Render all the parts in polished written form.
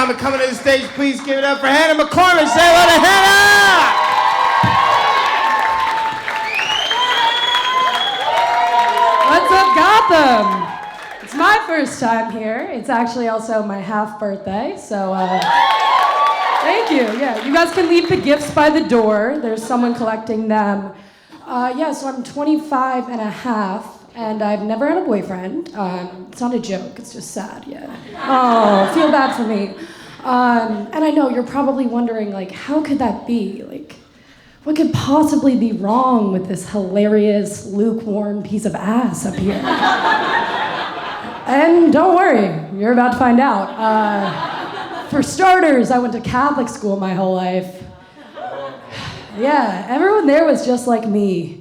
time and coming to the stage. Please give it up for Hannah MacCormack. Say hello to Hannah! What's up, Gotham? It's my first time here. It's actually also my half birthday, so thank you. Yeah, you guys can leave the gifts by the door. There's someone collecting them. So I'm 25 and a half. And I've never had a boyfriend. It's not a joke, it's just sad, yeah. Oh, feel bad for me. And I know you're probably wondering, like, how could that be? Like, what could possibly be wrong with this hilarious, lukewarm piece of ass up here? And don't worry, you're about to find out. For starters, I went to Catholic school my whole life. Yeah, everyone there was just like me.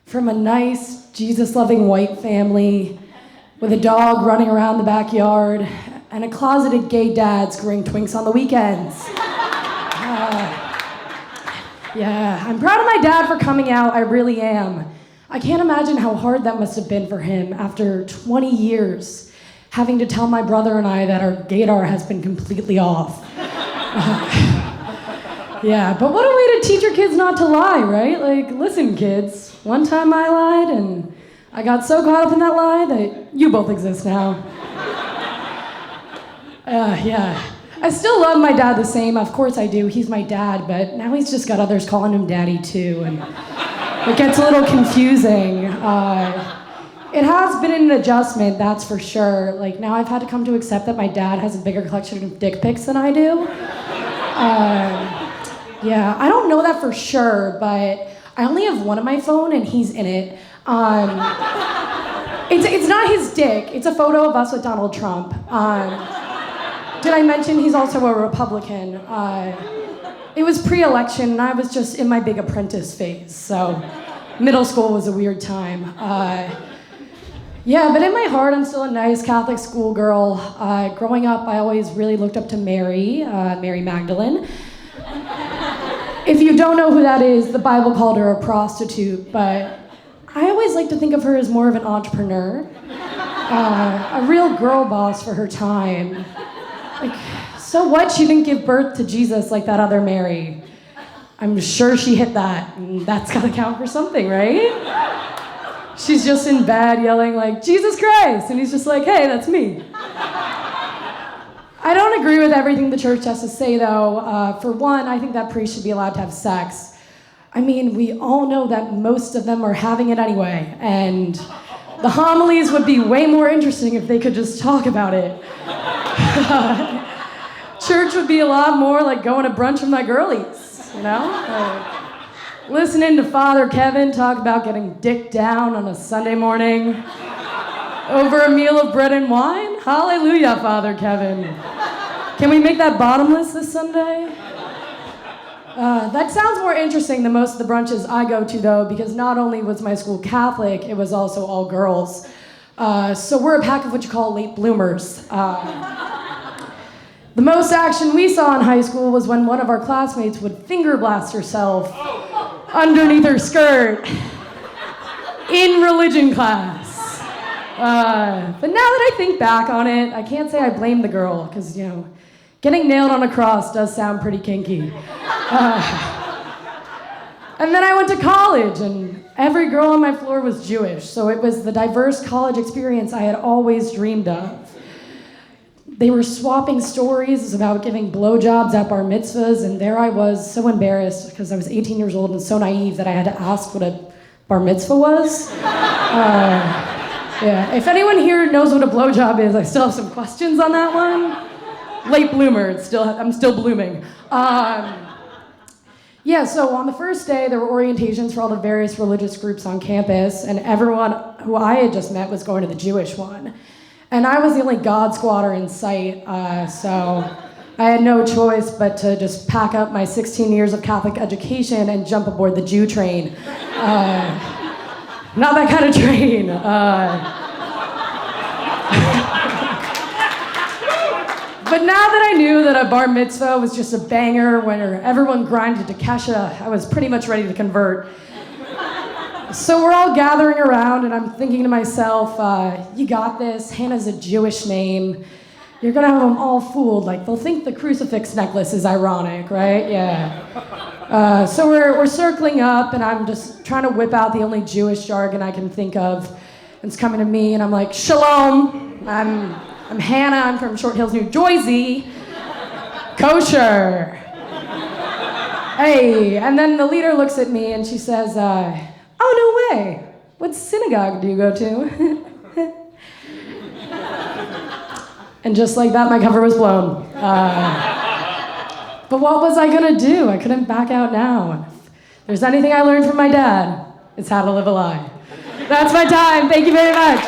From a nice, Jesus-loving white family with a dog running around the backyard and a closeted gay dad screwing twinks on the weekends. I'm proud of my dad for coming out, I really am. I can't imagine how hard that must have been for him after 20 years having to tell my brother and I that our gaydar has been completely off. But what a way to teach your kids not to lie, right? Like, listen, kids, one time I lied, and I got so caught up in that lie that you both exist now. I still love my dad the same, of course I do, he's my dad, but now he's just got others calling him daddy too, and it gets a little confusing. It has been an adjustment, that's for sure. Like, now I've had to come to accept that my dad has a bigger collection of dick pics than I do. I don't know that for sure, but I only have one on my phone and he's in it. It's not his dick, it's a photo of us with Donald Trump. Did I mention he's also a Republican? It was pre-election and I was just in my big apprentice phase, so middle school was a weird time. But in my heart, I'm still a nice Catholic schoolgirl. Growing up, I always really looked up to Mary Magdalene. If you don't know who that is, the Bible called her a prostitute, but I always like to think of her as more of an entrepreneur, a real girl boss for her time. Like, so what? She didn't give birth to Jesus like that other Mary. I'm sure she hit that, and that's gotta count for something, right? She's just in bed yelling like, Jesus Christ, and he's just like, hey, that's me. I don't agree with everything the church has to say, though. For one, I think that priests should be allowed to have sex. I mean, we all know that most of them are having it anyway, and the homilies would be way more interesting if they could just talk about it. Church would be a lot more like going to brunch with my girlies, you know? Listening to Father Kevin talk about getting dick down on a Sunday morning over a meal of bread and wine? Hallelujah, Father Kevin. Can we make that bottomless this Sunday? That sounds more interesting than most of the brunches I go to, though, because not only was my school Catholic, it was also all girls. So we're a pack of what you call late bloomers. The most action we saw in high school was when one of our classmates would finger blast herself underneath her skirt in religion class. But now that I think back on it, I can't say I blame the girl, because, you know, getting nailed on a cross does sound pretty kinky. And then I went to college, and every girl on my floor was Jewish, so it was the diverse college experience I had always dreamed of. They were swapping stories about giving blowjobs at bar mitzvahs, and there I was, so embarrassed, because I was 18 years old and so naive that I had to ask what a bar mitzvah was. If anyone here knows what a blowjob is, I still have some questions on that one. Late bloomer, I'm still blooming. So on the first day, there were orientations for all the various religious groups on campus, and everyone who I had just met was going to the Jewish one. And I was the only God squatter in sight, so I had no choice but to just pack up my 16 years of Catholic education and jump aboard the Jew train. Not that kind of train. But now that I knew that a bar mitzvah was just a banger where everyone grinded to Kesha, I was pretty much ready to convert. So we're all gathering around, and I'm thinking to myself, you got this, Hannah's a Jewish name. You're gonna have them all fooled. Like, they'll think the crucifix necklace is ironic, right? Yeah. So we're circling up, and I'm just trying to whip out the only Jewish jargon I can think of. It's coming to me, and I'm like, Shalom. I'm Hannah. I'm from Short Hills, New Jersey. Kosher. Hey, and then the leader looks at me, and she says, oh, no way. What synagogue do you go to? And just like that, my cover was blown. But what was I gonna do? I couldn't back out now. If there's anything I learned from my dad, it's how to live a lie. That's my time. Thank you very much.